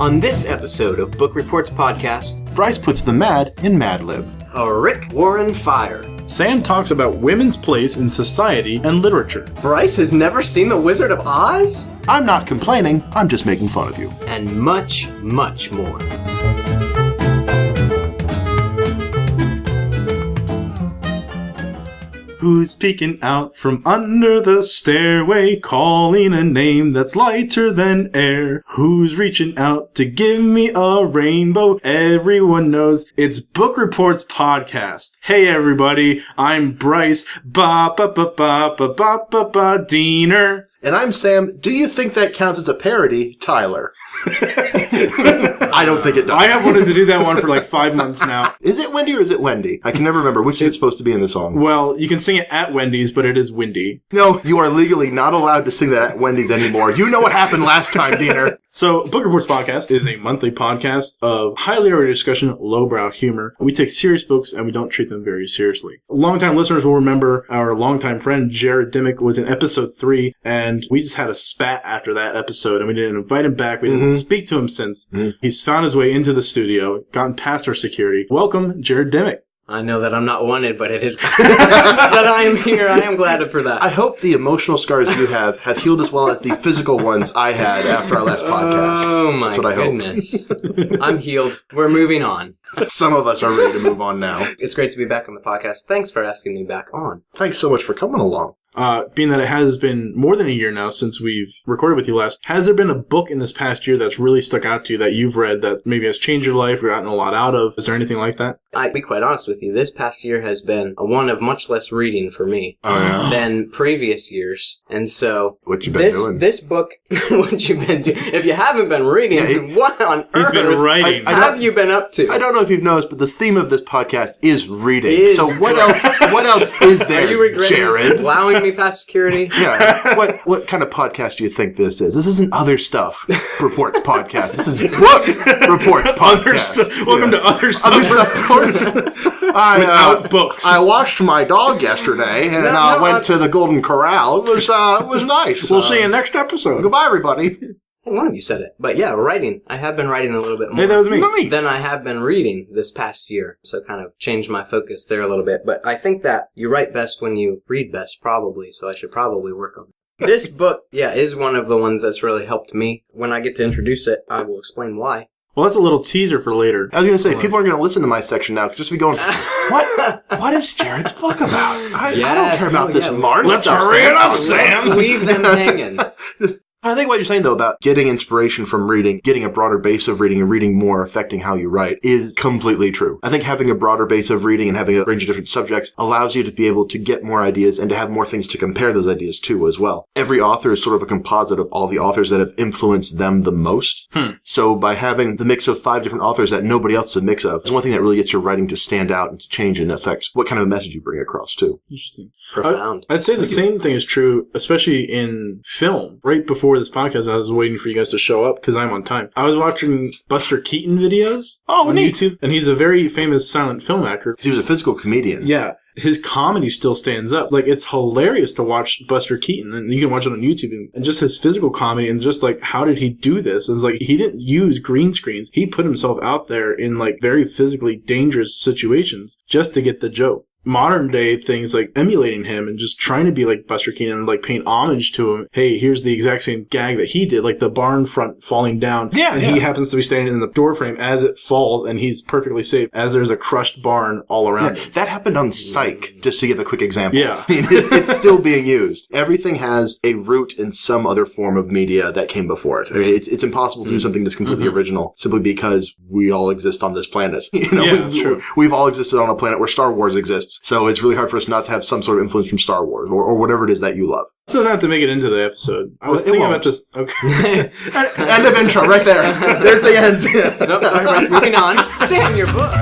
On this episode of Book Reports Podcast, Bryce puts the mad in Mad Lib. a Rick Warren fire. Sam talks about women's place in society and literature. Bryce has never seen The Wizard of Oz? I'm not complaining, I'm just making fun of you. And much, much more. Who's peeking out from under the stairway, calling a name that's lighter than air? Who's reaching out to give me a rainbow? Everyone knows it's Book Reports Podcast. Hey everybody, I'm Bryce, Diener. And I'm Sam. Do you think that counts as a parody, Tyler? I don't think it does. I have wanted to do that one for like 5 months now. Is it Wendy or is it Wendy? I can never remember. Which is it supposed to be in the song? Well, you can sing it at Wendy's, but it is windy. No, you are legally not allowed to sing that at Wendy's anymore. You know what happened last time, Diener. So, Book Reports Podcast is a monthly podcast of highly ordered discussion, lowbrow humor. We take serious books and we don't treat them very seriously. Longtime listeners will remember our longtime friend Jared Dimmick was in episode 3, and we just had a spat after that episode, and we didn't invite him back. We didn't speak to him since. He's found his way into the studio, gotten past our security. Welcome, Jared Dimmick. I know that I'm not wanted, but it is that I am here. I am glad for that. I hope the emotional scars you have healed as well as the physical ones I had after our last podcast. Oh my That's what I goodness. I'm healed. We're moving on. Some of us are ready to move on now. It's great to be back on the podcast. Thanks for asking me back on. Thanks so much for coming along. Being that it has been more than a year now since we've recorded with you last, has there been a book in this past year that's really stuck out to you that you've read that maybe has changed your life or gotten a lot out of? Is there anything like that? I'll be quite honest with you. This past year has been one of much less reading for me than previous years. And so, what you been doing? This book, what you been doing? If you haven't been reading, what on He's earth been writing. have you been up to? I don't know if you've noticed, but the theme of this podcast is reading. So what else is there, Are you regretting Jared? allowing me past security? Yeah. What kind of podcast do you think this is? This isn't Other Stuff Reports Podcast. This is Book Reports Podcast. Welcome to Other Stuff. Other Stuff Reports. Without books. I washed my dog yesterday and went to the Golden Corral. It was nice. We'll see you next episode. Goodbye, everybody. One of you said it. But yeah, writing. I have been writing a little bit more Hey, that was me. Nice. than I have been reading this past year. So kind of changed my focus there a little bit. But I think that you write best when you read best, probably. So I should probably work on it. This book, is one of the ones that's really helped me. When I get to introduce it, I will explain why. Well, that's a little teaser for later. I was going to say, people aren't going to listen to my section now because just be going, what is Jared's book about? I don't care about this Mars Let's stuff. hurry it up, Sam. Let's leave them hanging. I think what you're saying, though, about getting inspiration from reading, getting a broader base of reading, and reading more affecting how you write is completely true. I think having a broader base of reading and having a range of different subjects allows you to be able to get more ideas and to have more things to compare those ideas to as well. Every author is sort of a composite of all the authors that have influenced them the most. So by having the mix of 5 different authors that nobody else is a mix of, is one thing that really gets your writing to stand out and to change and affect what kind of a message you bring across, too. Interesting. Profound. I'd say the same thing is true, especially in film. Right before this podcast, I was waiting for you guys to show up because I'm on time. I was watching Buster Keaton videos on YouTube, and he's a very famous silent film actor. He was a physical comedian. Yeah. His comedy still stands up. Like, it's hilarious to watch Buster Keaton, and you can watch it on YouTube, and just his physical comedy, and just like, how did he do this? And it's like, he didn't use green screens. He put himself out there in like very physically dangerous situations just to get the joke. Modern day things like emulating him and just trying to be like Buster Keaton and like paying homage to him. Hey, here's the exact same gag that he did, like the barn front falling down. And he happens to be standing in the door frame as it falls, and he's perfectly safe as there's a crushed barn all around him. That happened on Psych, just to give a quick example. Yeah. I mean, it's still being used. Everything has a root in some other form of media that came before it. I mean, it's impossible to do something that's completely original simply because we all exist on this planet. True. We've all existed on a planet where Star Wars exists. So it's really hard for us not to have some sort of influence from Star Wars or whatever it is that you love. This doesn't have to make it into the episode. I was thinking about this. Okay. End of intro, right there. There's the end. Nope, sorry, Bryce. Moving on. Sam, your book.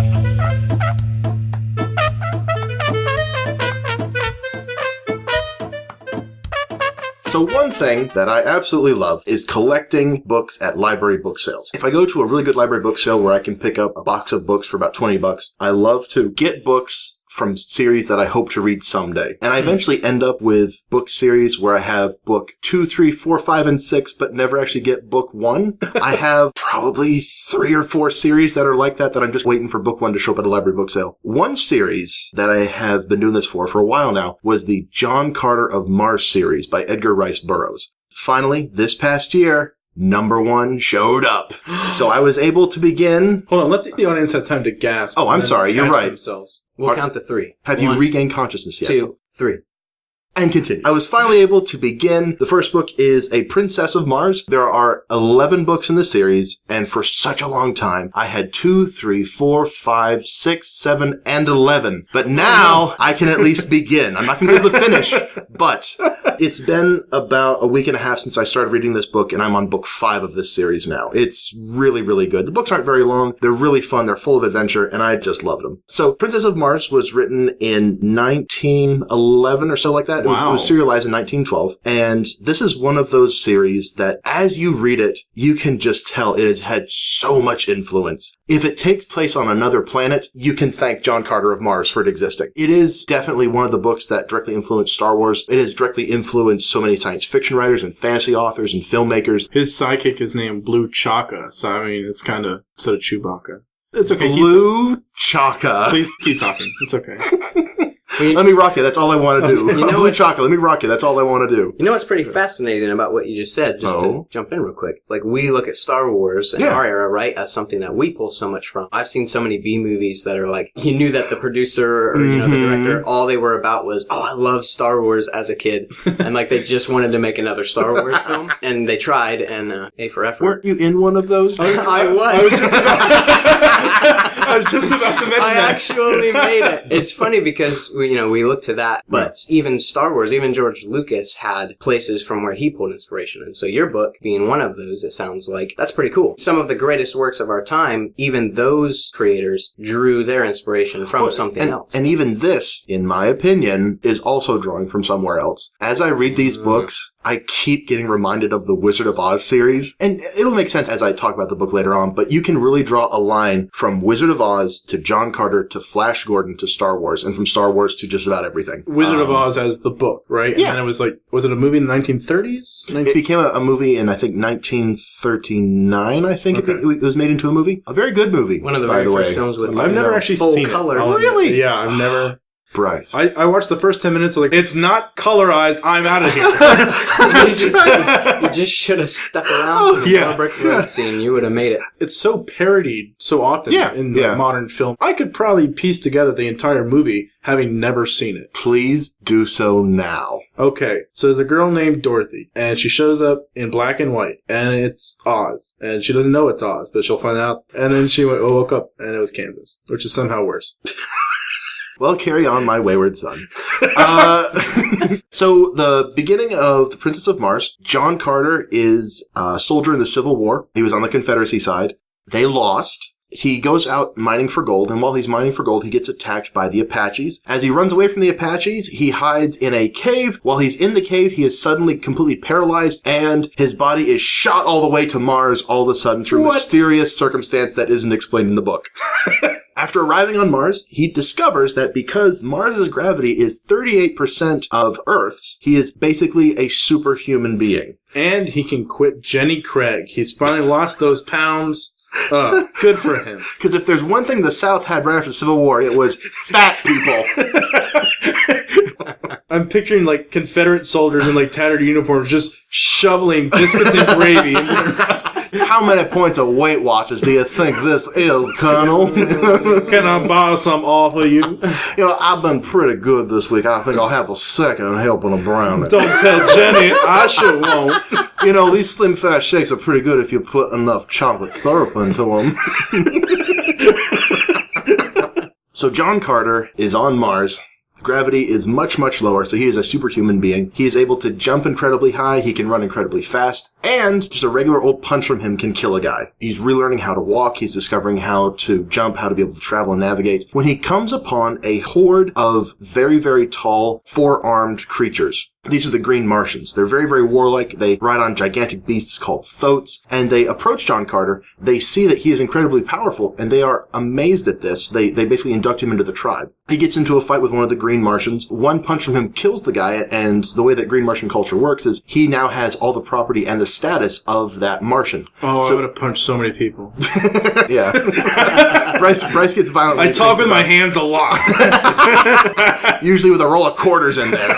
So one thing that I absolutely love is collecting books at library book sales. If I go to a really good library book sale where I can pick up a box of books for about $20, I love to get books from series that I hope to read someday. And I eventually end up with book series where I have book 2, 3, 4, 5, and 6, but never actually get book 1. I have probably 3 or 4 series that are like that I'm just waiting for book 1 to show up at a library book sale. One series that I have been doing this for a while now was the John Carter of Mars series by Edgar Rice Burroughs. Finally, this past year, number 1 showed up. So I was able to begin... Hold on, let the audience have time to gasp. Oh, I'm sorry, you're right. Themselves. We'll count to 3. Have you regained consciousness yet? 2, 3. And continue. I was finally able to begin. The first book is A Princess of Mars. There are 11 books in the series, and for such a long time, I had 2, 3, 4, 5, 6, 7, and 11. But now, I can at least begin. I'm not going to be able to finish, but it's been about a week and a half since I started reading this book, and I'm on book 5 of this series now. It's really, really good. The books aren't very long. They're really fun. They're full of adventure, and I just loved them. So, Princess of Mars was written in 1911 or so like that. It was serialized in 1912, and this is one of those series that, as you read it, you can just tell it has had so much influence. If it takes place on another planet, you can thank John Carter of Mars for it existing. It is definitely one of the books that directly influenced Star Wars. It has directly influenced so many science fiction writers and fantasy authors and filmmakers. His sidekick is named Blue Chaka, so I mean, it's kind of instead of Chewbacca. It's okay. Blue Chaka. Please keep talking. It's okay. Let me rock it. That's all I want to do. Blue Chocolate. Let me rock it. That's all I want to do. You know what's pretty fascinating about what you just said, just to jump in real quick? Like, we look at Star Wars in our era, right, as something that we pull so much from. I've seen so many B movies that are like, you knew that the producer or, the director, all they were about was, I love Star Wars as a kid. And like, they just wanted to make another Star Wars film. And they tried, and A for effort. Weren't you in one of those? I was just about to mention that. I actually made it. It's funny because, we look to that, but even Star Wars, even George Lucas had places from where he pulled inspiration. And so your book being one of those, it sounds like that's pretty cool. Some of the greatest works of our time, even those creators drew their inspiration from something else. And even this, in my opinion, is also drawing from somewhere else. As I read these books, I keep getting reminded of the Wizard of Oz series. And it'll make sense as I talk about the book later on, but you can really draw a line from Wizard of Oz to John Carter to Flash Gordon to Star Wars, and from Star Wars to just about everything. Wizard of Oz as the book, right? And then it was like, was it a movie in the 1930s? It became a movie in, I think, 1939, I think. Okay. It was made into a movie. A very good movie. One of the very first films with I've never actually full seen color. It. Really? Yeah, I've never... Bryce. I watched the first 10 minutes, like, it's not colorized, I'm out of here. You just should have stuck around for the brick road scene. You would have made it. It's so parodied so often in modern film. I could probably piece together the entire movie having never seen it. Please do so now. Okay, so there's a girl named Dorothy, and she shows up in black and white, and it's Oz. And she doesn't know it's Oz, but she'll find out. And then she woke up, and it was Kansas, which is somehow worse. Well, carry on, my wayward son. So, the beginning of The Princess of Mars, John Carter is a soldier in the Civil War. He was on the Confederacy side. They lost. He goes out mining for gold, and while he's mining for gold, he gets attacked by the Apaches. As he runs away from the Apaches, he hides in a cave. While he's in the cave, he is suddenly completely paralyzed, and his body is shot all the way to Mars all of a sudden through mysterious circumstance that isn't explained in the book. After arriving on Mars, he discovers that because Mars' gravity is 38% of Earth's, he is basically a superhuman being. And he can quit Jenny Craig. He's finally lost those pounds. Good for him. Because if there's one thing the South had right after the Civil War, it was fat people. I'm picturing, like, Confederate soldiers in, like, tattered uniforms just shoveling biscuits and gravy. How many points of Weight Watchers do you think this is, Colonel? Can I borrow some off of you? I've been pretty good this week. I think I'll have a second helping of brownie. Don't tell Jenny. I sure won't. These Slim Fast shakes are pretty good if you put enough chocolate syrup into them. So John Carter is on Mars. Gravity is much, much lower, so he is a superhuman being. He is able to jump incredibly high, he can run incredibly fast, and just a regular old punch from him can kill a guy. He's relearning how to walk, he's discovering how to jump, how to be able to travel and navigate. When he comes upon a horde of very, very tall, four-armed creatures, These are the Green Martians. They're very, very warlike. They ride on gigantic beasts called thoats, and they approach John Carter. They see that he is incredibly powerful, and they are amazed at this. They basically induct him into the tribe. He gets into a fight with one of the Green Martians. One punch from him kills the guy, and the way that Green Martian culture works is he now has all the property and the status of that Martian. Oh, I would have punched so many people. Yeah. Bryce gets violently. I talk with my hands a lot. Usually with a roll of quarters in there.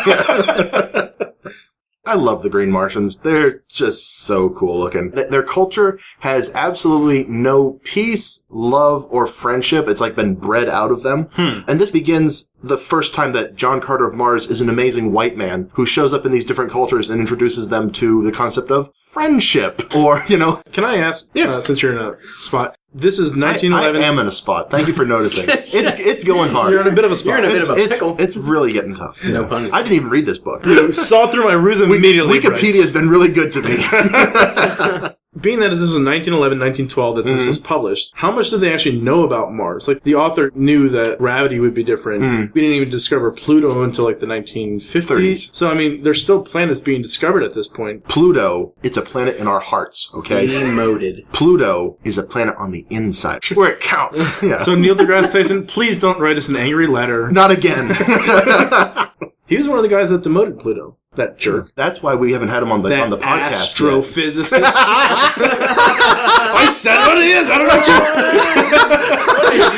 I love the Green Martians. They're just so cool looking. Their culture has absolutely no peace, love, or friendship. It's like been bred out of them. And this begins the first time that John Carter of Mars is an amazing white man who shows up in these different cultures and introduces them to the concept of friendship. Or, Can I ask, yes. Since you're in a spot, this is 1911. I am in a spot. Thank you for noticing. It's going hard. You're in a bit of a spot. You're in a bit of a pickle. It's really getting tough. No pun. I didn't even read this book. You saw through my ruse immediately. Wikipedia has been really good to me. Being that this was 1911, 1912 that this was published, how much did they actually know about Mars? Like, the author knew that gravity would be different. We didn't even discover Pluto until, like, the 1950s. 30s. So, I mean, there's still planets being discovered at this point. Pluto, it's a planet in our hearts, okay? Demoted. Pluto is a planet on the inside, where it counts. Yeah. So, Neil deGrasse Tyson, please don't write us an angry letter. Not again. He was one of the guys that demoted Pluto. That jerk. That's why we haven't had him on the podcast. Astrophysicist. I said what it is. I don't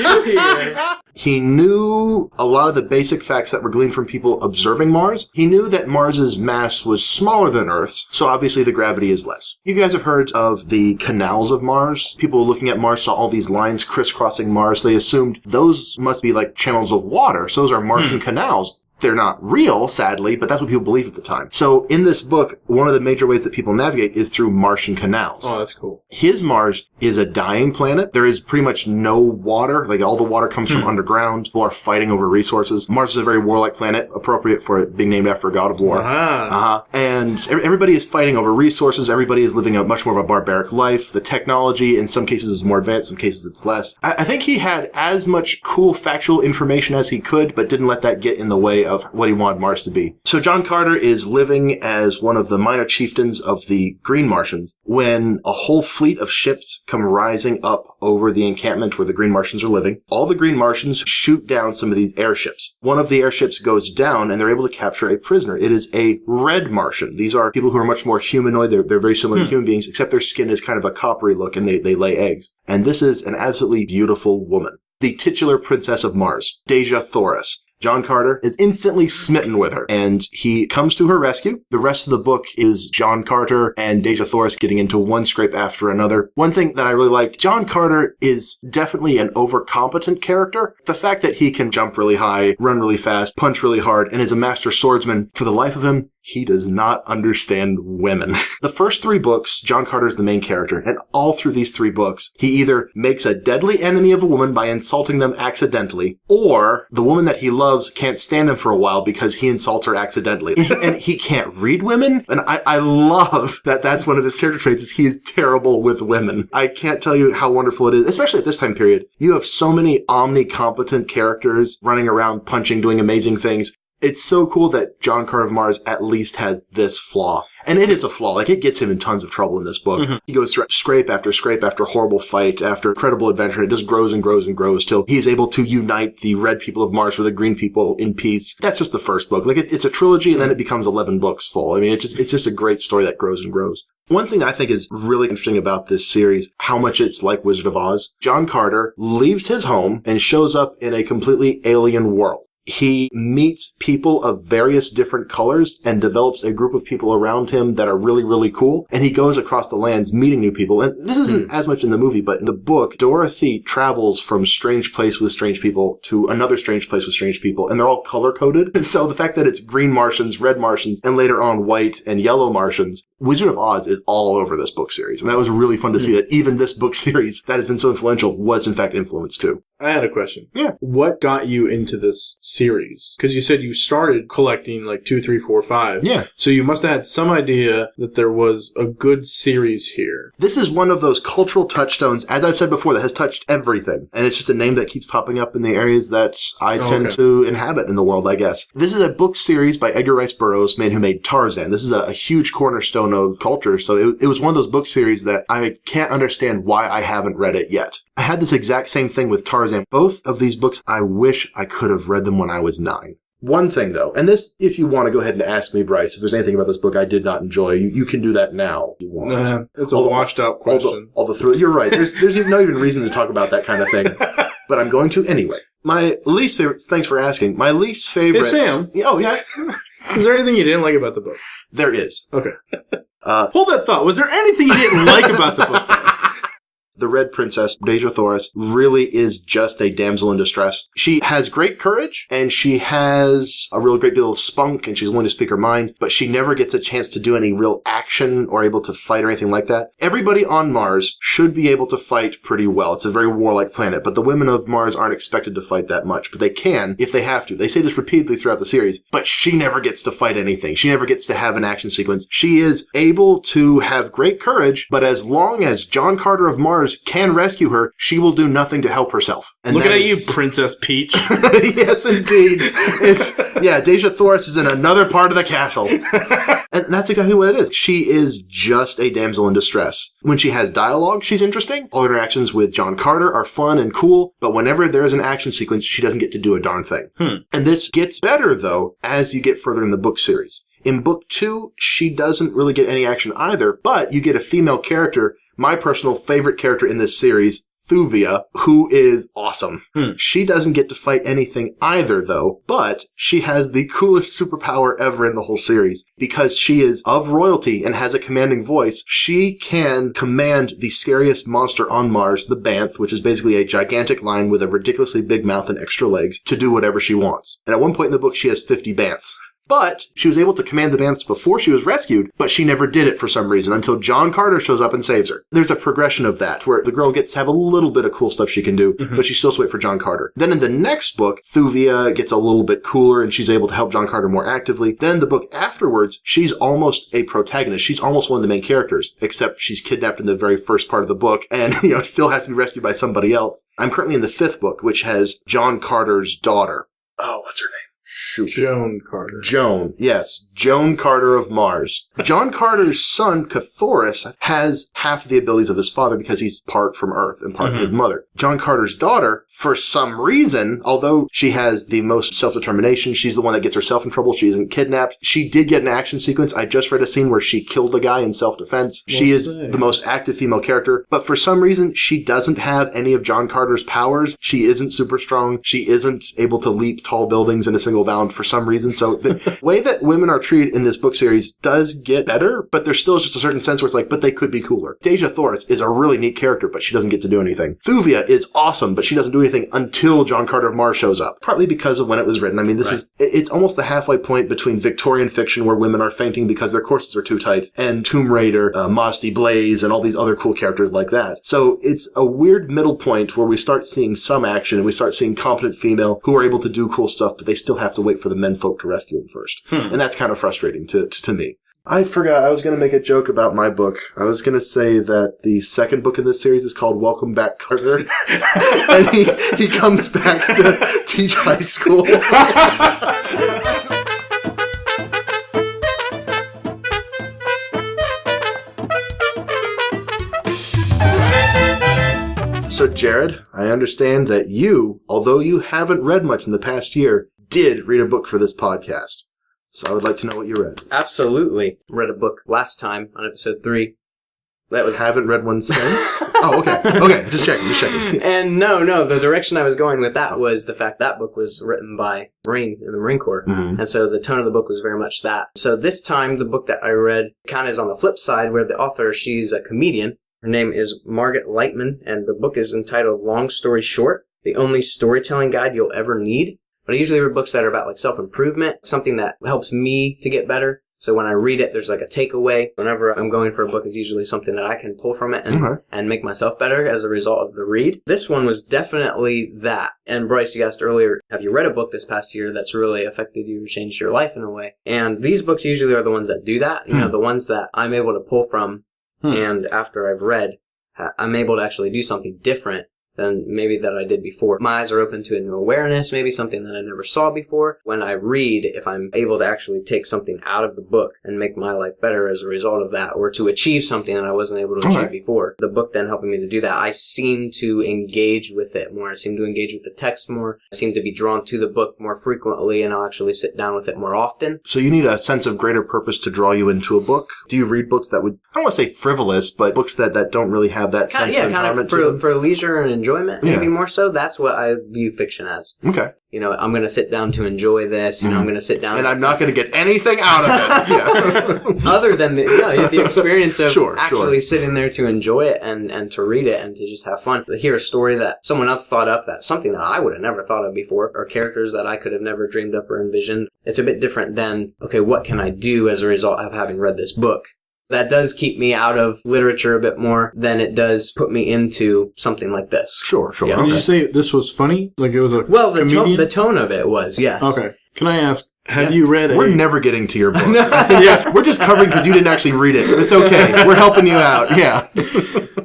know what you here. He knew a lot of the basic facts that were gleaned from people observing Mars. He knew that Mars's mass was smaller than Earth's, so obviously the gravity is less. You guys have heard of the canals of Mars. People looking at Mars saw all these lines crisscrossing Mars. They assumed those must be like channels of water. So those are Martian canals. They're not real, sadly, but that's what people believed at the time. So in this book, one of the major ways that people navigate is through Martian canals. Oh, that's cool. His Mars is a dying planet. There is pretty much no water. Like, all the water comes from underground. People are fighting over resources. Mars is a very warlike planet, appropriate for it being named after a god of war. And everybody is fighting over resources. Everybody is living a much more of a barbaric life. The technology, in some cases, is more advanced. In some cases, it's less. I think he had as much cool factual information as he could, but didn't let that get in the way of what he wanted Mars to be. So John Carter is living as one of the minor chieftains of the Green Martians when a whole fleet of ships come rising up over the encampment where the Green Martians are living. All the Green Martians shoot down some of these airships. One of the airships goes down and they're able to capture a prisoner. It is a red Martian. These are people who are much more humanoid. They're very similar to human beings, except their skin is kind of a coppery look and they lay eggs. And this is an absolutely beautiful woman. The titular princess of Mars, Dejah Thoris. John Carter is instantly smitten with her, and he comes to her rescue. The rest of the book is John Carter and Dejah Thoris getting into one scrape after another. One thing that I really like, John Carter is definitely an overcompetent character. The fact that he can jump really high, run really fast, punch really hard, and is a master swordsman, for the life of him, he does not understand women. The first 3 books, John Carter is the main character, and all through these 3 books, he either makes a deadly enemy of a woman by insulting them accidentally, or the woman that he loves can't stand him for a while because he insults her accidentally. And he can't read women, and I love that that's one of his character traits, is he is terrible with women. I can't tell you how wonderful it is, especially at this time period. You have so many omnicompetent characters running around, punching, doing amazing things. It's so cool that John Carter of Mars at least has this flaw. And it is a flaw. Like, it gets him in tons of trouble in this book. He goes through scrape after horrible fight, after incredible adventure. It just grows and grows and grows till he's able to unite the red people of Mars with the green people in peace. That's just the first book. Like, it's a trilogy, and then it becomes 11 books full. I mean, it's just a great story that grows and grows. One thing I think is really interesting about this series, how much it's like Wizard of Oz. John Carter leaves his home and shows up in a completely alien world. He meets people of various different colors and develops a group of people around him that are really, really cool. And he goes across the lands meeting new people. And this isn't as much in the movie, but in the book, Dorothy travels from strange place with strange people to another strange place with strange people. And they're all color-coded. So the fact that it's green Martians, red Martians, and later on white and yellow Martians, Wizard of Oz is all over this book series. And that was really fun to see that even this book series that has been so influential was in fact influenced too. I had a question. Yeah. What got you into this series? Because you said you started collecting like 2, 3, 4, 5. Yeah. So you must have had some idea that there was a good series here. This is one of those cultural touchstones, as I've said before, that has touched everything. And it's just a name that keeps popping up in the areas that I tend to inhabit in the world, I guess. This is a book series by Edgar Rice Burroughs, man who made Tarzan. This is a huge cornerstone of culture. So it was one of those book series that I can't understand why I haven't read it yet. I had this exact same thing with Tarzan. Both of these books, I wish I could have read them when I was 9. One thing, though, and this, if you want to go ahead and ask me, Bryce, if there's anything about this book I did not enjoy, you can do that now if you want. It's a washed-out question. All the thrill. You're right. There's no even reason to talk about that kind of thing. But I'm going to anyway. My least favorite, thanks for asking, my least favorite... Hey, Sam. Oh, yeah. Is there anything you didn't like about the book? There is. Okay. Hold that thought. Was there anything you didn't like about the book? The Red Princess, Dejah Thoris, really is just a damsel in distress. She has great courage, and she has a real great deal of spunk, and she's willing to speak her mind, but she never gets a chance to do any real action or able to fight or anything like that. Everybody on Mars should be able to fight pretty well. It's a very warlike planet, but the women of Mars aren't expected to fight that much, but they can if they have to. They say this repeatedly throughout the series, but she never gets to fight anything. She never gets to have an action sequence. She is able to have great courage, but as long as John Carter of Mars can rescue her, she will do nothing to help herself. And Looking at you, Princess Peach. Yes, indeed. Dejah Thoris is in another part of the castle. And that's exactly what it is. She is just a damsel in distress. When she has dialogue, she's interesting. All interactions with John Carter are fun and cool, but whenever there is an action sequence, she doesn't get to do a darn thing. And this gets better, though, as you get further in the book series. In book 2, she doesn't really get any action either, but you get a female character, my personal favorite character in this series, Thuvia, who is awesome. She doesn't get to fight anything either, though, but she has the coolest superpower ever in the whole series. Because she is of royalty and has a commanding voice, she can command the scariest monster on Mars, the Banth, which is basically a gigantic lion with a ridiculously big mouth and extra legs, to do whatever she wants. And at one point in the book, she has 50 Banths. But she was able to command the Banths before she was rescued, but she never did it for some reason until John Carter shows up and saves her. There's a progression of that where the girl gets to have a little bit of cool stuff she can do, but she still has to wait for John Carter. Then in the next book, Thuvia gets a little bit cooler and she's able to help John Carter more actively. Then the book afterwards, she's almost a protagonist. She's almost one of the main characters, except she's kidnapped in the very first part of the book and, still has to be rescued by somebody else. I'm currently in the 5th book, which has John Carter's daughter. Oh, what's her name? Shoot. Joan Carter. Joan, yes. Joan Carter of Mars. John Carter's son, Cathoris, has half the abilities of his father because he's part from Earth and part of his mother. John Carter's daughter, for some reason, although she has the most self-determination, she's the one that gets herself in trouble, she isn't kidnapped. She did get an action sequence. I just read a scene where she killed a guy in self-defense. She is the most active female character, but for some reason, she doesn't have any of John Carter's powers. She isn't super strong. She isn't able to leap tall buildings in a single bound for some reason. So the way that women are treated in this book series does get better, but there's still just a certain sense where it's like, but they could be cooler. Dejah Thoris is a really neat character, but she doesn't get to do anything. Thuvia is awesome, but she doesn't do anything until John Carter of Mars shows up. Partly because of when it was written. I mean, it's almost the halfway point between Victorian fiction where women are fainting because their corsets are too tight, and Tomb Raider, Modesty Blaze, and all these other cool characters like that. So it's a weird middle point where we start seeing some action and we start seeing competent female who are able to do cool stuff, but they still have to wait for the menfolk to rescue them first. And that's kind of frustrating to me. I forgot. I was going to make a joke about my book. I was going to say that the second book in this series is called Welcome Back, Carter. And he comes back to teach high school. So, Jared, I understand that you, although you haven't read much in the past year, did read a book for this podcast. So I would like to know what you read. Absolutely. Read a book last time on episode 3. Haven't read one since? Oh, okay. Okay, just checking. And no, the direction I was going with that was the fact that book was written by Marine in the Marine Corps. And so the tone of the book was very much that. So this time, the book that I read kind of is on the flip side, where the author, she's a comedian. Her name is Margaret Lightman, and the book is entitled Long Story Short, The Only Storytelling Guide You'll Ever Need. But I usually read books that are about like self-improvement, something that helps me to get better. So when I read it, there's like a takeaway. Whenever I'm going for a book, it's usually something that I can pull from it and make myself better as a result of the read. This one was definitely that. And Bryce, you asked earlier, have you read a book this past year that's really affected you or changed your life in a way? And these books usually are the ones that do that. You know, the ones that I'm able to pull from. And after I've read, I'm able to actually do something different than maybe that I did before. My eyes are open to a new awareness, maybe something that I never saw before. When I read, if I'm able to actually take something out of the book and make my life better as a result of that, or to achieve something that I wasn't able to achieve before, the book then helping me to do that, I seem to engage with it more. I seem to engage with the text more. I seem to be drawn to the book more frequently, and I'll actually sit down with it more often. So you need a sense of greater purpose to draw you into a book. Do you read books that would, I don't want to say frivolous, but books that don't really have that sense of empowerment to them? For leisure and enjoyment, maybe more so. That's what I view fiction as. Okay. You know, I'm going to sit down to enjoy this. You know, I'm going to sit down. And I'm not going to get anything out of it. Other than the experience of actually sitting there to enjoy it and to read it and to just have fun. To hear a story that someone else thought up, that's something that I would have never thought of before, or characters that I could have never dreamed up or envisioned. It's a bit different than, okay, what can I do as a result of having read this book? That does keep me out of literature a bit more than it does put me into something like this. Sure. Yeah. Did you say this was funny? Like it was a the tone of it was, yes. Okay. Can I ask, have you read We're never getting to your book. I think we're just covering because you didn't actually read it. It's okay. We're helping you out. Yeah.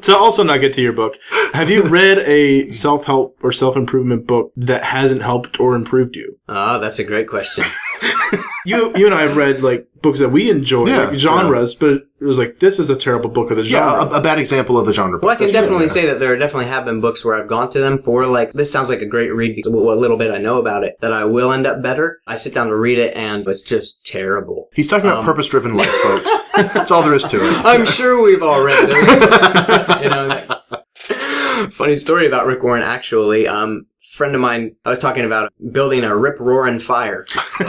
To also not get to your book, have you read a self-help or self-improvement book that hasn't helped or improved you? Oh, that's a great question. You and I have read like books that we enjoy, like genres, but it was like, this is a terrible book of the genre. Yeah, a bad example of a genre book. Well, I can definitely say that there definitely have been books where I've gone to them for like, this sounds like a great read because what little bit I know about it, that I will end up better. I sit down to read it and it's just terrible. He's talking about purpose-driven life, folks. That's all there is to it. I'm sure we've all read it. You know, funny story about Rick Warren, actually. Friend of mine, I was talking about building a rip-roaring fire. The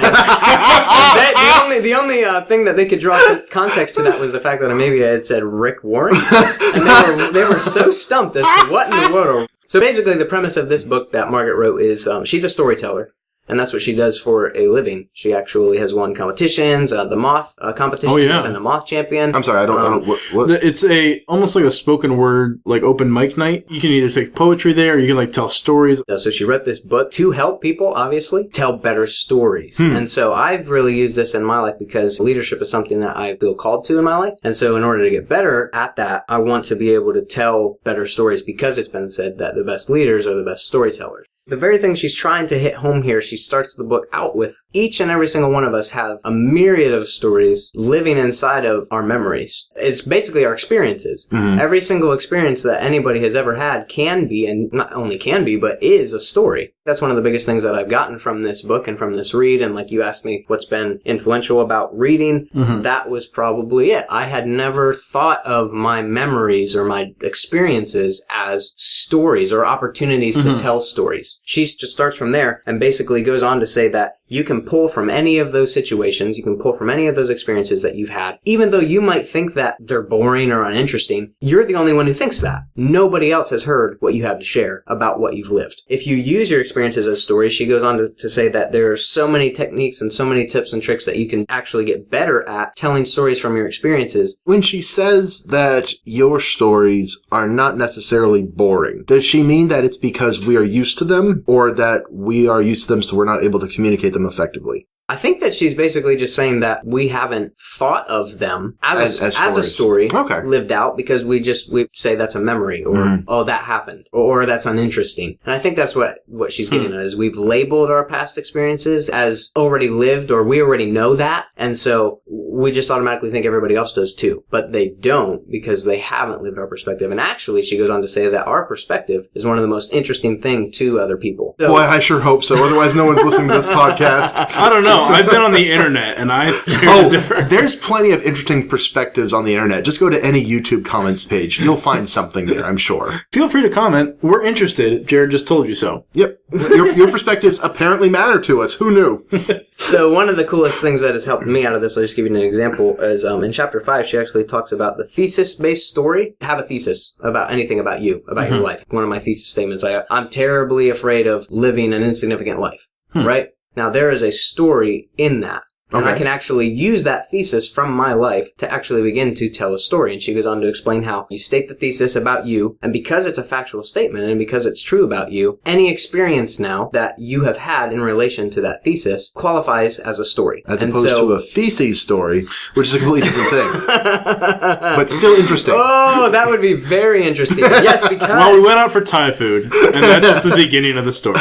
only thing that they could draw context to that was the fact that maybe I had said Rick Warren. And they were so stumped as to what in the world. So basically the premise of this book that Margaret wrote is she's a storyteller. And that's what she does for a living. She actually has won competitions, the moth competition. She's been a moth champion. I'm sorry, I don't know what. It's almost like a spoken word, like open mic night. You can either take poetry there, or you can like tell stories. So she wrote this book to help people, obviously, tell better stories. And so I've really used this in my life because leadership is something that I feel called to in my life. And so in order to get better at that, I want to be able to tell better stories because it's been said that the best leaders are the best storytellers. The very thing she's trying to hit home here, she starts the book out with, each and every single one of us have a myriad of stories living inside of our memories. It's basically our experiences. Every single experience that anybody has ever had can be, and not only can be, but is a story. That's one of the biggest things that I've gotten from this book and from this read. And like you asked me what's been influential about reading, that was probably it. I had never thought of my memories or my experiences as stories or opportunities to tell stories. She just starts from there and basically goes on to say that you can pull from any of those situations, you can pull from any of those experiences that you've had. Even though you might think that they're boring or uninteresting, you're the only one who thinks that. Nobody else has heard what you have to share about what you've lived. If you use your experiences as stories, she goes on to say that there are so many techniques and so many tips and tricks that you can actually get better at telling stories from your experiences. When she says that your stories are not necessarily boring, does she mean that it's because we are used to them, or that we are used to them so we're not able to communicate them effectively? I think that she's basically just saying that we haven't thought of them as a story lived out because we say that's a memory or, oh, that happened or that's uninteresting. And I think that's what she's getting at is we've labeled our past experiences as already lived or we already know that. And so we just automatically think everybody else does too. But they don't because they haven't lived our perspective. And actually, she goes on to say that our perspective is one of the most interesting things to other people. So, boy, I sure hope so. Otherwise, no one's listening to this podcast. I don't know. I've been on the internet and there's plenty of interesting perspectives on the internet. Just go to any YouTube comments page. You'll find something there, I'm sure. Feel free to comment. We're interested. Jared just told you so. Yep. Your perspectives apparently matter to us. Who knew? So one of the coolest things that has helped me out of this, I'll just give you an example, is in chapter 5, she actually talks about the thesis-based story. Have a thesis about anything about you, about your life. One of my thesis statements, I'm terribly afraid of living an insignificant life, right? Now, there is a story in that. And I Okay. can actually use that thesis from my life to actually begin to tell a story. And she goes on to explain how you state the thesis about you, and because it's a factual statement and because it's true about you, any experience now that you have had in relation to that thesis qualifies as a story. As opposed to a feces story, which is a completely different thing. But still interesting. Oh, that would be very interesting. Yes, because... Well, we went out for Thai food, and that's just the beginning of the story.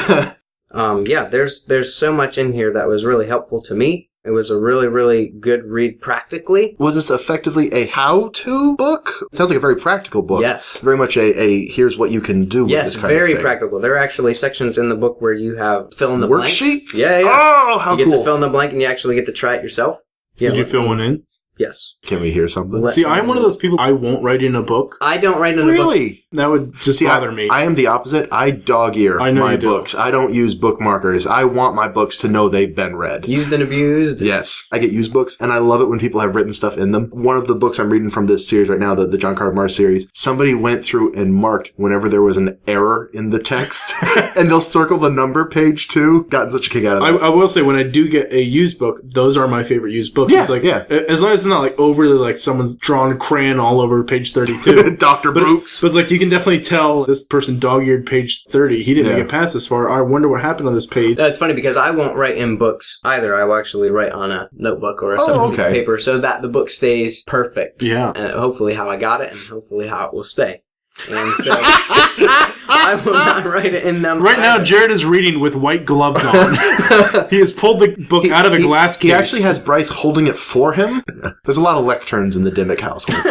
Yeah, there's so much in here that was really helpful to me. It was a really, really good read practically. Was this effectively a how-to book? It sounds like a very practical book. Yes. Very much a here's what you can do with Yes, this kind of very thing. practical. There are actually sections in the book where you have fill in the blanks. Worksheets? Yeah. Oh, how you get cool. to fill in the blank and you actually get to try it yourself. Yeah, Did you fill one in? Yes. Can we hear something? See, I'm one of those people, I won't write in a book. I don't write in a book. Really? That would just See, bother me. I am the opposite. I dog-ear I know my you do. books. I don't use bookmarkers. I want my books to know they've been read. Used and abused. Yes. I get used books, and I love it when people have written stuff in them. One of the books I'm reading from this series right now, the John Carter Mars series, somebody went through and marked whenever there was an error in the text, and they'll circle the number page too. Gotten such a kick out of that. I will say, when I do get a used book, those are my favorite used books. Yeah, It's like, yeah. As long as it's not like overly like someone's drawn crayon all over page 32. Dr. Brooks. But it's like you can definitely tell this person dog-eared page 30. He didn't Yeah. get past this far. I wonder what happened on this page. That's funny because I won't write in books either. I will actually write on a notebook or a separate piece of okay. paper so that the book stays perfect. Yeah. And hopefully how I got it and hopefully how it will stay. And so I will not write it in them. Right now, either. Jared is reading with white gloves on. He has pulled the book out of a glass case. He actually has Bryce holding it for him. There's a lot of lecterns in the Dimmick household.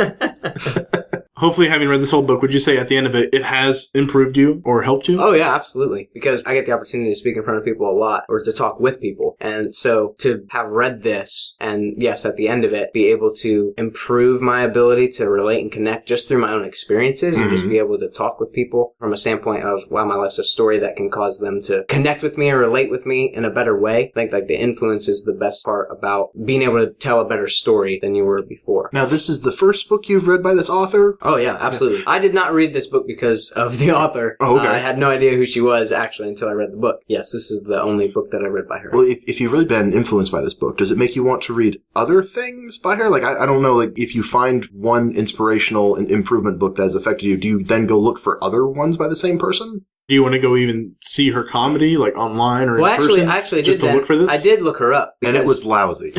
Hopefully, having read this whole book, would you say at the end of it, it has improved you or helped you? Oh yeah, absolutely. Because I get the opportunity to speak in front of people a lot or to talk with people. And so to have read this and yes, at the end of it, be able to improve my ability to relate and connect just through my own experiences and just be able to talk with people from a standpoint of, wow, my life's a story that can cause them to connect with me or relate with me in a better way. I think like the influence is the best part about being able to tell a better story than you were before. Now, this is the first book you've read by this author? Oh, yeah, absolutely. I did not read this book because of the author. Oh, okay. I had no idea who she was, actually, until I read the book. Yes, this is the only book that I read by her. Well, if you've really been influenced by this book, does it make you want to read other things by her? Like, I don't know, like, if you find one inspirational and improvement book that has affected you, do you then go look for other ones by the same person? Do you want to go even see her comedy, like online or Well, in person? I actually just did to that. look for this? I did look her up. And it because was lousy.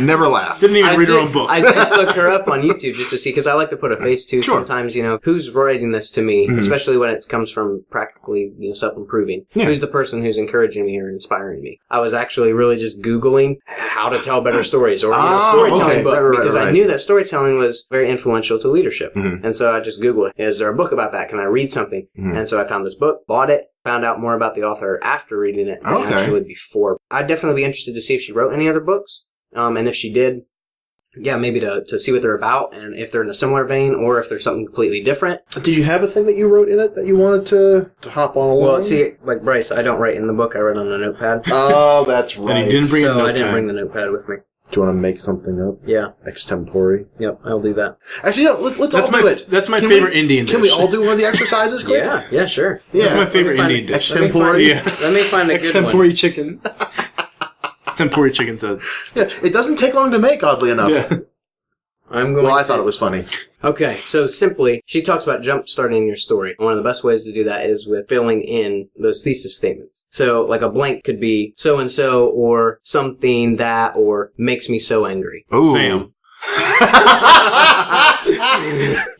Never laughed. Didn't even I read her did- own book. I did look her up on YouTube just to see, because I like to put a face to Sure. sometimes, who's writing this to me, especially when it comes from practically, self-improving. Yeah. Who's the person who's encouraging me or inspiring me? I was actually really just Googling how to tell better stories or, storytelling okay. book, Right, because I right. knew that storytelling was very influential to leadership. Mhm. And so I just Googled, is there a book about that? Can I read something? Mhm. And so I found this book, bought it, found out more about the author after reading it than Okay. actually before. I'd definitely be interested to see if she wrote any other books. And if she did, yeah, maybe to see what they're about and if they're in a similar vein or if there's something completely different. Did you have a thing that you wrote in it that you wanted to hop on along? Well, see, like Bryce, I don't write in the book. I write on a notepad. Oh, that's right. And he didn't bring a So I notepad. didn't bring the notepad with me. Do you want to make something up? Yeah. Extempore? Yep, I'll do that. Actually, no, let's That's all do it. That's my Can favorite we- Indian dish. Can we all do one of the exercises quick? Yeah, sure. Yeah. That's my favorite Let me Indian find- dish. Extempore? Yeah. Let me find a good one. Extempore chicken. Extempore chicken said. Yeah, it doesn't take long to make, oddly enough. Yeah. I'm going Well, I to- thought it was funny. Okay, so simply, she talks about jump starting your story. One of the best ways to do that is with filling in those thesis statements. So, like a blank could be so-and-so or something that or makes me so angry. Ooh. Sam.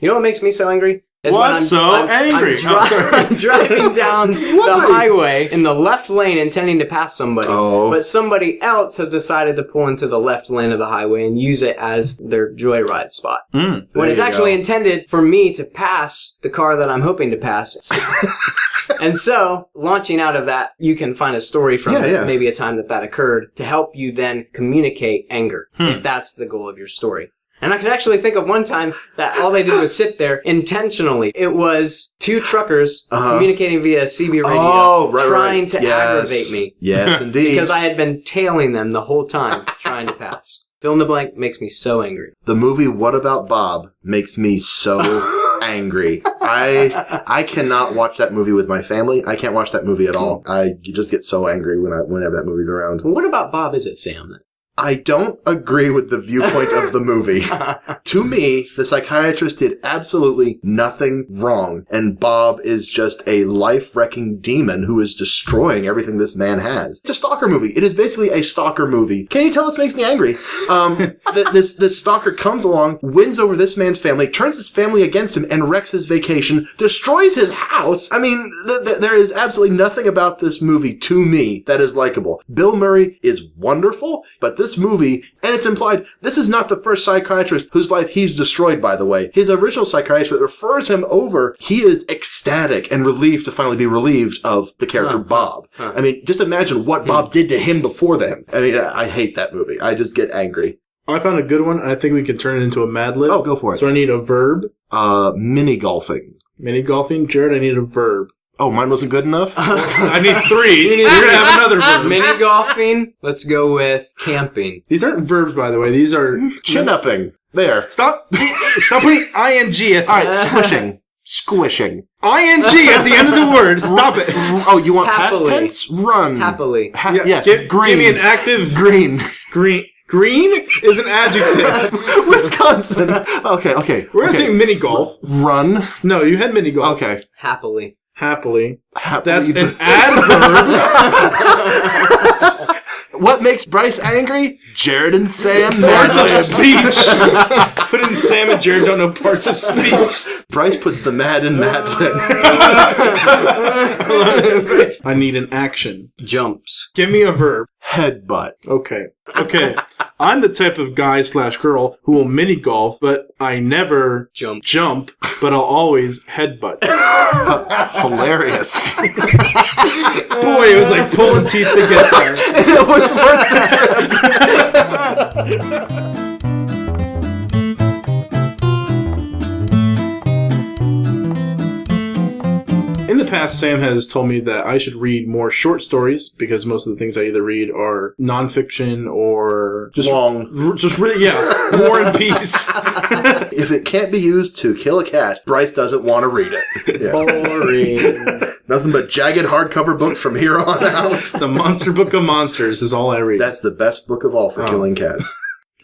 You know what makes me so angry? Is What's so angry? Oh, sorry. I'm driving down the highway in the left lane intending to pass somebody. Oh. But somebody else has decided to pull into the left lane of the highway and use it as their joyride spot. Mm. When it's There you actually go. intended for me to pass the car that I'm hoping to pass. And so, launching out of that, you can find a story from Yeah. maybe a time that occurred to help you then communicate anger, if that's the goal of your story. And I can actually think of one time that all they did was sit there intentionally. It was two truckers communicating via CB radio, Oh, right, trying right. to Yes. aggravate me. Yes, indeed. Because I had been tailing them the whole time, trying to pass. Fill in the blank makes me so angry. The movie What About Bob makes me so angry. I cannot watch that movie with my family. I can't watch that movie at all. I just get so angry whenever that movie's around. What about Bob is it, Sam? I don't agree with the viewpoint of the movie. To me, the psychiatrist did absolutely nothing wrong, and Bob is just a life-wrecking demon who is destroying everything this man has. It's a stalker movie. It is basically a stalker movie. Can you tell this makes me angry? This stalker comes along, wins over this man's family, turns his family against him, and wrecks his vacation, destroys his house. I mean, there is absolutely nothing about this movie, to me, that is likable. Bill Murray is wonderful, but this movie, and it's implied, this is not the first psychiatrist whose life he's destroyed, by the way. His original psychiatrist refers him over. He is ecstatic and relieved to finally be relieved of the character Bob. I mean, just imagine what Bob did to him before then. I mean, I hate that movie. I just get angry. I found a good one. I think we can turn it into a Mad Lib. Oh, go for it. So I need a verb. Mini golfing. Mini golfing. Jared, I need a verb. Oh, mine wasn't good enough? I need 3. You're going to have another verb. Mini golfing. Let's go with camping. These aren't verbs, by the way. These are... Chin-upping. There. Stop putting ing at All right, squishing. ing at the end of the word. Stop it. Oh, you want Happily. past tense? Run. Happily. Yes, green. Give me an active... Green. Green is an adjective. Wisconsin. Okay. We're going to take mini golf. Run. No, you had mini golf. Okay. Happily. That's an adverb. What makes Bryce angry? Jared and Sam. Parts of speech. Put in Sam and Jared don't know parts of speech. Bryce puts the mad in Mad Libs. I need an action. Jumps. Give me a verb. Headbutt. Okay. I'm the type of guy/girl who will mini golf, but I never jump, but I'll always headbutt. Hilarious. Boy, it was like pulling teeth to get there. It was worth it. In the past, Sam has told me that I should read more short stories because most of the things I either read are nonfiction or just long. Just really, War and Peace. If it can't be used to kill a cat, Bryce doesn't want to read it. Yeah. Boring. Nothing but jagged hardcover books from here on out. The Monster Book of Monsters is all I read. That's the best book of all for killing cats.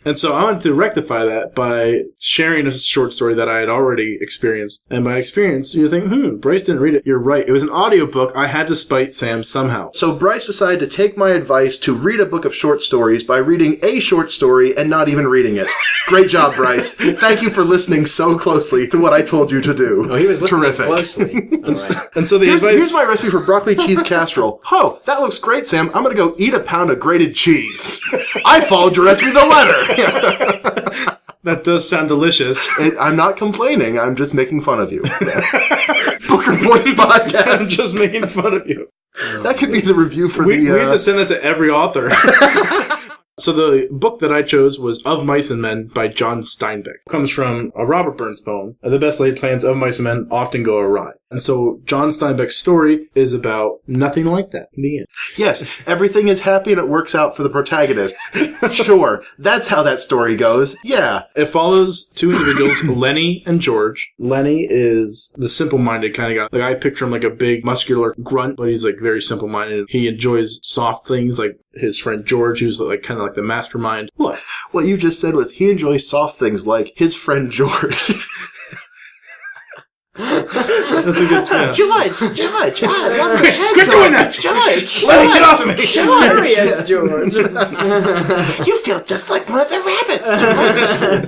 And so I wanted to rectify that by sharing a short story that I had already experienced. And by experience, you think, Bryce didn't read it. You're right. It was an audiobook. I had to spite Sam somehow. So Bryce decided to take my advice to read a book of short stories by reading a short story and not even reading it. Great job, Bryce. Thank you for listening so closely to what I told you to do. Oh, he was listening Terrific. closely. All right. And so the Here's my recipe for broccoli cheese casserole. Oh, that looks great, Sam. I'm going to go eat a pound of grated cheese. I followed your recipe to the letter. That does sound delicious. I'm not complaining. I'm just making fun of you. Booker Boys Podcast. I'm just making fun of you. That could be the review for We have to send that to every author. So the book that I chose was Of Mice and Men by John Steinbeck. It comes from a Robert Burns poem. The best laid plans of mice and men often go awry. And so John Steinbeck's story is about nothing like that in the end. Yes, everything is happy and it works out for the protagonists. Sure, that's how that story goes. Yeah. It follows two individuals, Lenny and George. Lenny is the simple-minded kind of guy. Like, I picture him like a big, muscular grunt, but he's like very simple-minded. He enjoys soft things like his friend George, who's like kind of like the mastermind. What? What you just said was he enjoys soft things like his friend George. That's a good, yeah. George, I love your head, Quit doing that! George! Lenny, get off of me! Curious, George. You feel just like one of the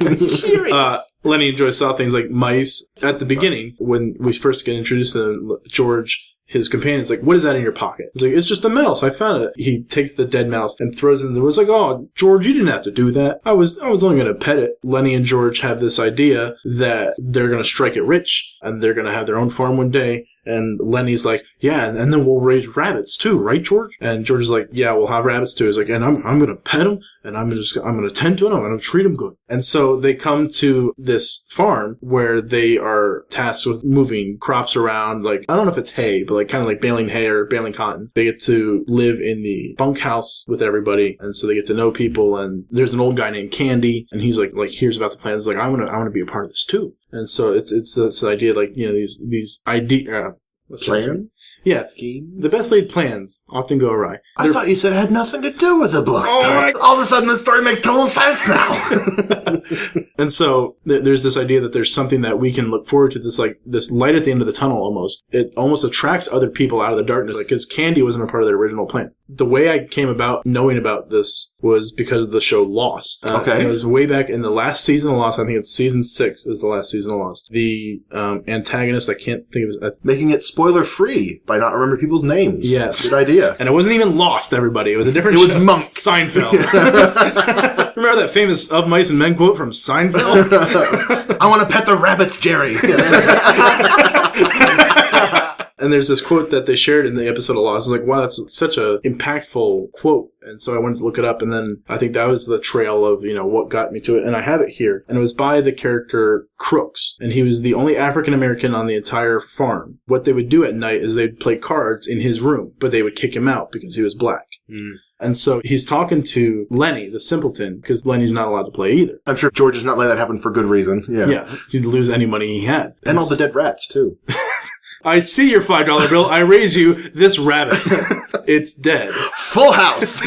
rabbits, George. Curious. Lenny enjoys soft things like mice. At the beginning, when we first get introduced to them, George, his companion's like, what is that in your pocket? He's like, it's just a mouse. I found it. He takes the dead mouse and throws it in the woods. Like, oh, George, you didn't have to do that. I was only going to pet it. Lenny and George have this idea that they're going to strike it rich and they're going to have their own farm one day. And Lenny's like, yeah, and then we'll raise rabbits too, right, George? And George is like, yeah, we'll have rabbits too. He's like, and I'm going to pet them, and I'm going to tend to them, I'm going to treat them good. And so they come to this farm where they are tasked with moving crops around, like, I don't know if it's hay, but like kind of like baling hay or baling cotton. They get to live in the bunkhouse with everybody, and so they get to know people. And there's an old guy named Candy, and he's like hears about the plans. Like, I want to be a part of this too. And so it's this idea, like, you know, these Plan? Yeah. Schemes? The best laid plans often go awry. I thought you said it had nothing to do with the books. All of a sudden, the story makes total sense now. And so there's this idea that there's something that we can look forward to, this light at the end of the tunnel almost. It almost attracts other people out of the darkness, because Candy wasn't a part of their original plan. The way I came about knowing about this was because of the show Lost. Okay. It was way back in the last season of Lost. I think it's season 6 is the last season of Lost. The antagonist, I can't think of it. Making it spoiler-free by not remembering people's names. Yes. Good idea. And it wasn't even Lost, everybody. It was a different show. It was Monk. Seinfeld. Remember that famous Of Mice and Men quote from Seinfeld? I want to pet the rabbits, Jerry. And there's this quote that they shared in the episode of Lost. I was like, wow, that's such a impactful quote. And so I went to look it up, and then I think that was the trail of, what got me to it. And I have it here. And it was by the character Crooks. And he was the only African-American on the entire farm. What they would do at night is they'd play cards in his room, but they would kick him out because he was black. Mm. And so he's talking to Lenny, the simpleton, because Lenny's not allowed to play either. I'm sure George is not letting that happen for good reason. Yeah. Yeah. He'd lose any money he had. And all the dead rats, too. I see your $5 bill. I raise you this rabbit. It's dead. Full house.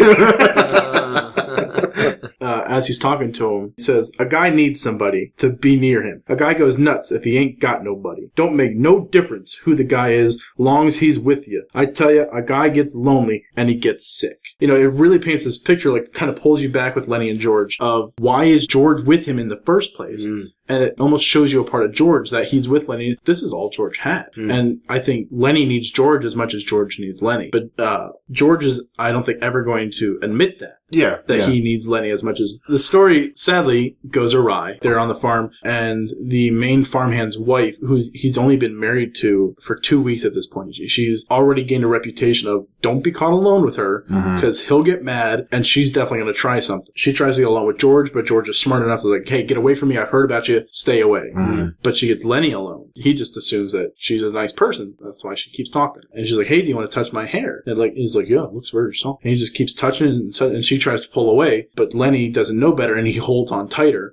As he's talking to him, he says, a guy needs somebody to be near him. A guy goes nuts if he ain't got nobody. Don't make no difference who the guy is, long as he's with you. I tell you, a guy gets lonely and he gets sick. It really paints this picture, kind of pulls you back with Lenny and George of why is George with him in the first place? Mm. And it almost shows you a part of George that he's with Lenny. This is all George had. Mm. And I think Lenny needs George as much as George needs Lenny. But George is, I don't think, ever going to admit that. Yeah. He needs Lenny as much as... The story, sadly, goes awry. They're on the farm, and the main farmhand's wife, who he's only been married to for 2 weeks at this point, she's already gained a reputation of don't be caught alone with her, because he'll get mad, and she's definitely going to try something. She tries to get along with George, but George is smart enough to hey, get away from me, I've heard about you, stay away. Mm-hmm. But she gets Lenny alone. He just assumes that she's a nice person. That's why she keeps talking. And she's like, hey, do you want to touch my hair? And he's like, yeah, it looks very soft. And he just keeps touching and she tries to pull away, but Lenny doesn't know better, and he holds on tighter,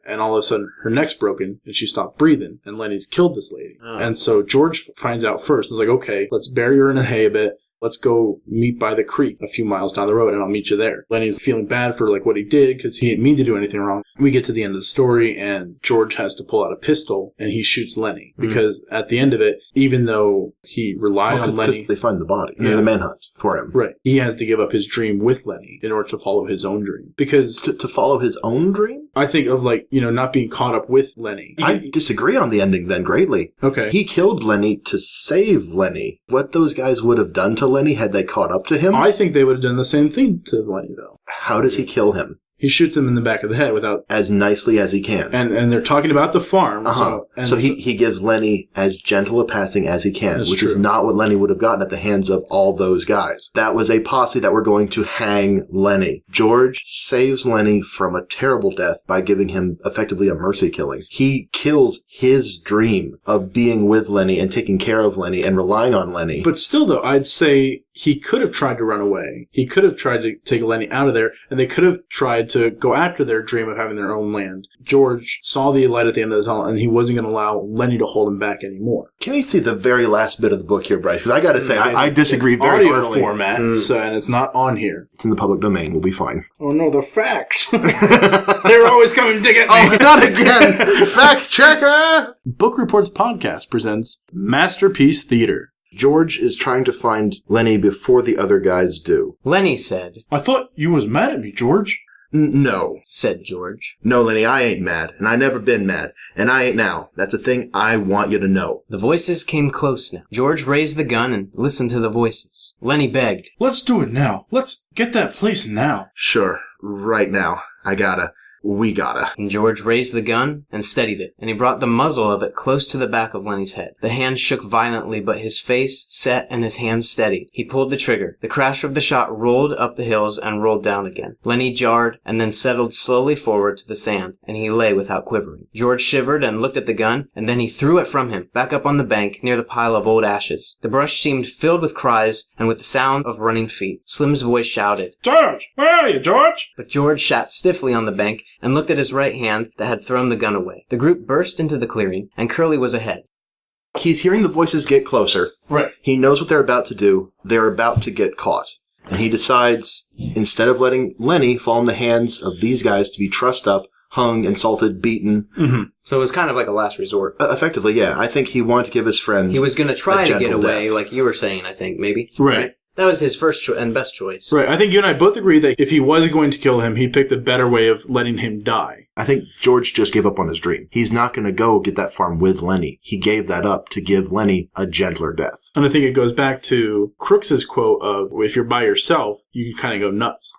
and all of a sudden her neck's broken, and she stopped breathing, and Lenny's killed this lady. Oh. And so George finds out first. He's like, okay, let's bury her in the hay a bit. Let's go meet by the creek a few miles down the road, and I'll meet you there. Lenny's feeling bad for what he did because he didn't mean to do anything wrong. We get to the end of the story, and George has to pull out a pistol, and he shoots Lenny because at the end of it, even though he relied on Lenny, they find the body, the manhunt for him. Right, he has to give up his dream with Lenny in order to follow his own dream. Because to follow his own dream, I think of not being caught up with Lenny. I disagree on the ending then greatly. Okay, he killed Lenny to save Lenny. What those guys would have done to Lenny had they caught up to him? I think they would have done the same thing to Lenny, though. How does he kill him? He shoots him in the back of the head without... As nicely as he can. And they're talking about the farm. So he gives Lenny as gentle a passing as he can, which is not what Lenny would have gotten at the hands of all those guys. That was a posse that were going to hang Lenny. George saves Lenny from a terrible death by giving him effectively a mercy killing. He kills his dream of being with Lenny and taking care of Lenny and relying on Lenny. But still, though, I'd say he could have tried to run away. He could have tried to take Lenny out of there, and they could have tried to go after their dream of having their own land. George saw the light at the end of the tunnel, and he wasn't going to allow Lenny to hold him back anymore. Can we see the very last bit of the book here, Bryce? Because I got to say, I disagree very heartily. It's audio format, and it's not on here. It's in the public domain. We'll be fine. Oh, no, the facts. They're always coming to get me. Oh, not again. Fact checker. Book Reports Podcast presents Masterpiece Theater. George is trying to find Lenny before the other guys do. Lenny said, I thought you was mad at me, George. No, said George. No, Lenny, I ain't mad, and I never been mad, and I ain't now. That's a thing I want you to know. The voices came close now. George raised the gun and listened to the voices. Lenny begged, let's do it now. Let's get that place now. Sure, right now. We gotta. And George raised the gun and steadied it, and he brought the muzzle of it close to the back of Lenny's head. The hand shook violently, but his face set and his hand steadied. He pulled the trigger. The crash of the shot rolled up the hills and rolled down again. Lenny jarred and then settled slowly forward to the sand, and he lay without quivering. George shivered and looked at the gun, and then he threw it from him, back up on the bank near the pile of old ashes. The brush seemed filled with cries and with the sound of running feet. Slim's voice shouted, George! Where are you, George? But George sat stiffly on the bank and looked at his right hand that had thrown the gun away. The group burst into the clearing, and Curly was ahead. He's hearing the voices get closer. Right. He knows what they're about to do. They're about to get caught. And he decides, instead of letting Lenny fall in the hands of these guys to be trussed up, hung, insulted, beaten. Mm-hmm. So it was kind of like a last resort. Effectively, yeah. I think he wanted to give his friend He was going to try to get away, death. like you were saying, I think, maybe. Right. That was his first and best choice. Right. I think you and I both agree that if he was going to kill him, he picked a better way of letting him die. I think George just gave up on his dream. He's not going to go get that farm with Lenny. He gave that up to give Lenny a gentler death. And I think it goes back to Crooks's quote of, if you're by yourself, you can kind of go nuts.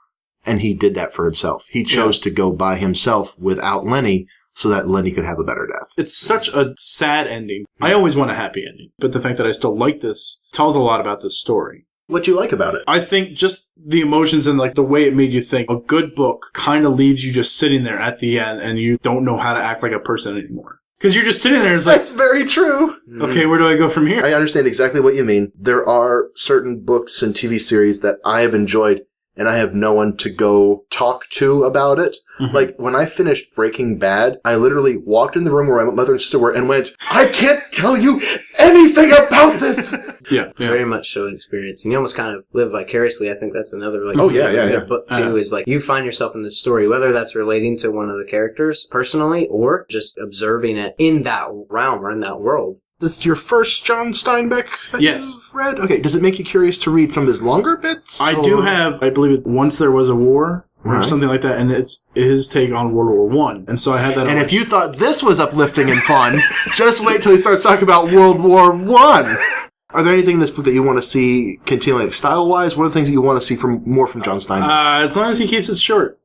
And he did that for himself. He chose to go by himself without Lenny so that Lenny could have a better death. It's such a sad ending. I always want a happy ending. But the fact that I still like this tells a lot about this story. What do you like about it? I think just the emotions and like the way it made you think. A good book kind of leaves you just sitting there at the end and you don't know how to act like a person anymore. Because you're just sitting there and it's like, That's very true. okay, where do I go from here? I understand exactly what you mean. There are certain books and TV series that I have enjoyed and I have no one to go talk to about it. Mm-hmm. Like, when I finished Breaking Bad, I literally walked in the room where my mother and sister were and went, I can't tell you anything about this! Yeah. Very much so an experience. And you almost kind of live vicariously. I think that's another, like, yeah. book, too, is like, you find yourself in this story, whether that's relating to one of the characters personally or just observing it in that realm or in that world. This is your first John Steinbeck that Yes. you've read? Okay, does it make you curious to read some of his longer bits? I do have, I believe it, Once There Was a War, or Right. something like that, and it's his take on World War One. And so I had that. And if you thought this was uplifting and fun, just wait till he starts talking about World War One. Are there anything in this book that you want to see continually, like style-wise? What are the things that you want to see more from John Steinbeck? as long as he keeps it short.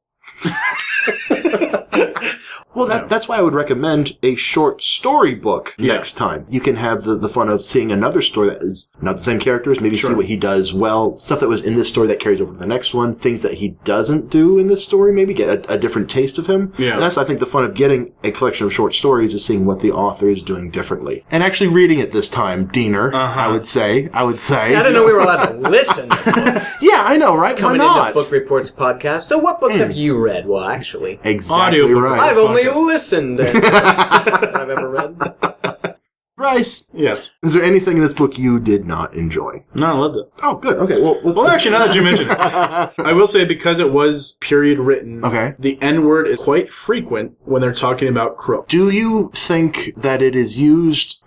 Well, that's why I would recommend a short story book next time. You can have the fun of seeing another story that is not the same characters, maybe see what he does well, stuff that was in this story that carries over to the next one, things that he doesn't do in this story, maybe get a different taste of him. Yeah. And that's, I think, the fun of getting a collection of short stories is seeing what the author is doing differently. And actually reading it this time, Diener, I would say. I didn't know we were allowed to listen to books. Yeah, I know, right? Coming Why not? into Book Reports podcast. So what books have you read? Well, actually. Exactly Audiobook. right. I've only podcast. listened and I've ever read. Bryce, Yes. is there anything in this book you did not enjoy? No, I loved it. Oh, good. Okay. Well, Actually, now that you mention it, I will say because it was period written, the N-word is quite frequent when they're talking about Crook. do you think that it is used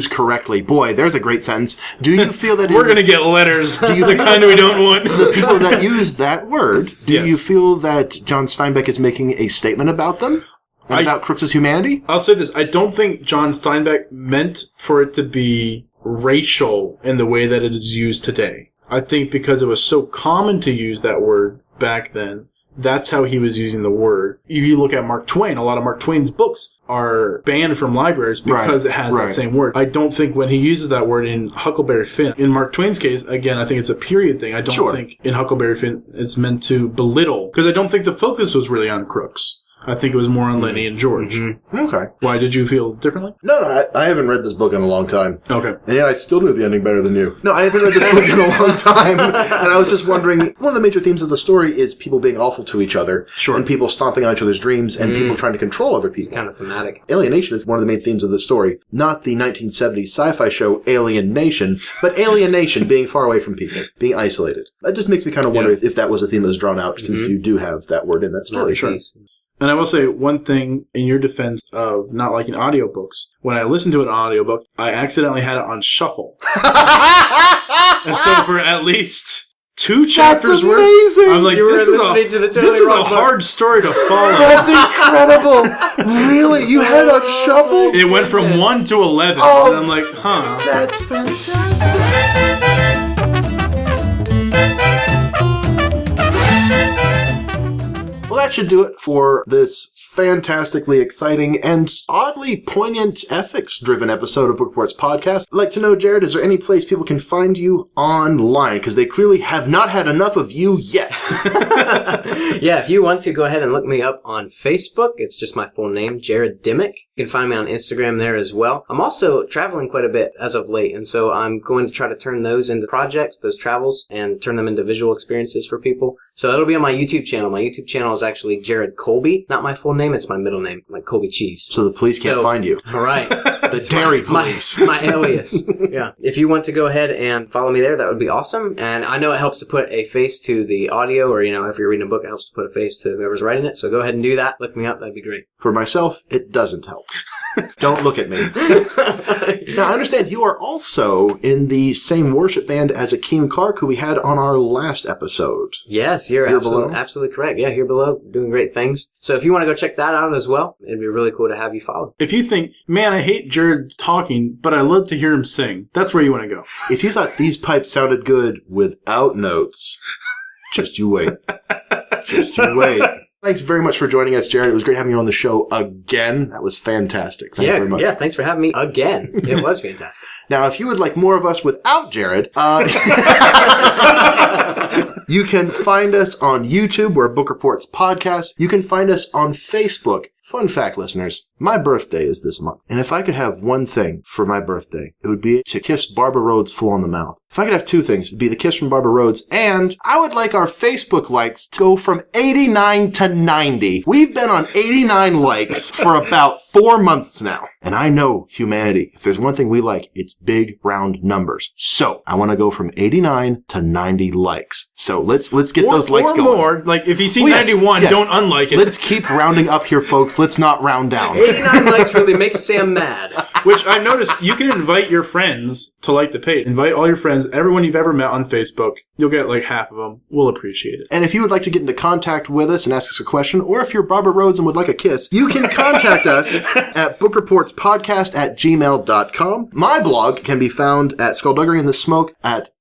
correctly? Boy, there's a great sentence. Do you feel that We're going to get letters. Do you the kind we don't want. the people that use that word, do Yes. you feel that John Steinbeck is making a statement about them? And about Crooks's humanity? I'll say this. I don't think John Steinbeck meant for it to be racial in the way that it is used today. I think because it was so common to use that word back then, that's how he was using the word. You look at Mark Twain, a lot of Mark Twain's books are banned from libraries because it has that same word. I don't think when he uses that word in Huckleberry Finn, in Mark Twain's case, again, I think it's a period thing. I don't think in Huckleberry Finn it's meant to belittle, because I don't think the focus was really on Crooks. I think it was more on Lenny and George. Mm-hmm. Okay. Why, did you feel differently? No, I haven't read this book in a long time. Okay. And yet I still knew the ending better than you. No, I haven't read this book in a long time. And I was just wondering, one of the major themes of the story is people being awful to each other. Sure. And people stomping on each other's dreams and people trying to control other people. It's kind of thematic. Alienation is one of the main themes of the story. Not the 1970s sci-fi show Alien Nation, but alienation, being far away from people, being isolated. That just makes me kind of wonder if that was a theme that was drawn out, since you do have that word in that story. Sure. And I will say one thing in your defense of not liking audiobooks. When I listened to an audiobook, I accidentally had it on shuffle. And so for at least 2 chapters worth, I'm like, this is a hard story to follow. That's incredible. Really? You had it on shuffle? It went from 1 to 11. Oh, and I'm like, huh. That's fantastic. Well, that should do it for this fantastically exciting and oddly poignant ethics-driven episode of Book Reports Podcast. I'd like to know, Jared, is there any place people can find you online? Because they clearly have not had enough of you yet. Yeah, if you want to, go ahead and look me up on Facebook. It's just my full name, Jared Dimmick. You can find me on Instagram there as well. I'm also traveling quite a bit as of late, and so I'm going to try to turn those into projects, those travels, and turn them into visual experiences for people. So that'll be on my YouTube channel. My YouTube channel is actually Jared Colby. Not my full name, it's my middle name, like Colby Cheese. So the police can't find you. All right. The dairy police. My alias. Yeah. If you want to go ahead and follow me there, that would be awesome. And I know it helps to put a face to the audio, or, if you're reading a book, it helps to put a face to whoever's writing it. So go ahead and do that. Look me up. That'd be great. For myself, it doesn't help. Don't look at me. Now, I understand you are also in the same worship band as Akeem Clark, who we had on our last episode. Yes, you're absolutely correct. Yeah, Here Below, doing great things. So if you want to go check that out as well, it'd be really cool to have you follow. If you think, man, I hate Jared talking, but I love to hear him sing, that's where you want to go. If you thought these pipes sounded good without notes, just you wait. Just you wait. Thanks very much for joining us, Jared. It was great having you on the show again. That was fantastic. Thanks very much. Yeah, thanks for having me again. It was fantastic. Now, if you would like more of us without Jared, you can find us on YouTube, where Book Reports Podcast. You can find us on Facebook. Fun fact, listeners, my birthday is this month. And if I could have one thing for my birthday, it would be to kiss Barbara Rhodes full on the mouth. If I could have two things, it'd be the kiss from Barbara Rhodes, and I would like our Facebook likes to go from 89 to 90. We've been on 89 likes for about 4 months now. And I know humanity, if there's one thing we like, it's big, round numbers. So, I want to go from 89 to 90 likes. So, let's get those likes going. Or more, like if you see 91, yes. Don't unlike it. Let's keep rounding up here, folks. Let's not round down. 89 likes really makes Sam mad. Which I noticed, you can invite your friends to like the page. Invite all your friends, everyone you've ever met on Facebook. You'll get like half of them. We'll appreciate it. And if you would like to get into contact with us and ask us a question, or if you're Barbara Rhodes and would like a kiss, you can contact us at bookreportspodcast@gmail.com. My blog can be found at Skullduggery in the Smoke at...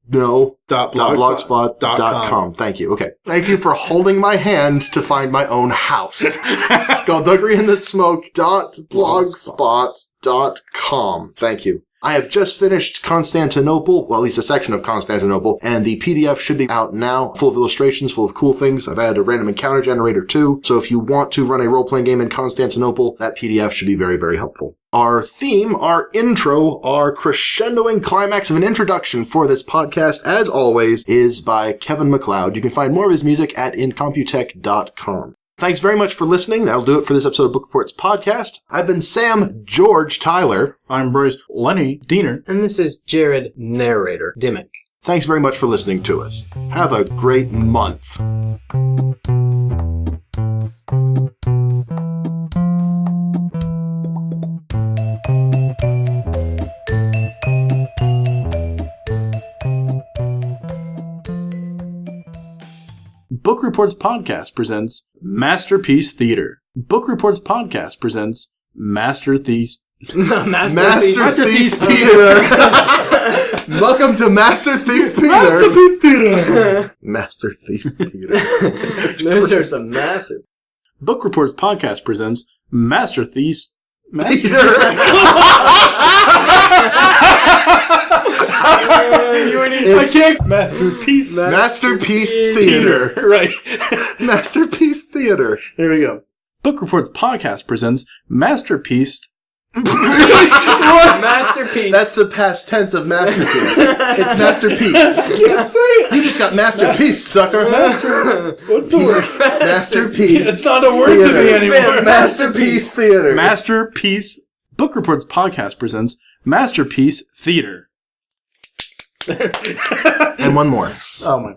blogspot.com. Thank you. Okay. Thank you for holding my hand to find my own house. Skullduggeryinthesmoke.blogspot.com. Thank you. I have just finished Constantinople, well, at least a section of Constantinople, and the PDF should be out now, full of illustrations, full of cool things. I've added a random encounter generator too, so if you want to run a role-playing game in Constantinople, that PDF should be very, very helpful. Our theme, our intro, our crescendoing climax of an introduction for this podcast, as always, is by Kevin MacLeod. You can find more of his music at incomputech.com. Thanks very much for listening. That'll do it for this episode of Book Reports Podcast. I've been Sam George Tyler. I'm Bryce Lenny Diener. And this is Jared Narrator Dimmick. Thanks very much for listening to us. Have a great month. Book Reports Podcast presents Masterpiece Theater. Book Reports Podcast presents Masterpiece Theater. Welcome to Master Thief Theater. Master Thief Theater. Those are some massive. Book Reports Podcast presents Masterpiece Theater. Masterpiece. Masterpiece Theater. Right. Masterpiece Theater. There we go. Book Reports Podcast presents Masterpiece. Masterpiece. That's the past tense of masterpiece. It's masterpiece. I can't say it. You just got masterpiece, sucker. What's the word? Masterpiece. It's not a word to me anymore. Masterpiece Theater. Masterpiece. Book Reports Podcast presents Masterpiece Theater. And one more. Oh my.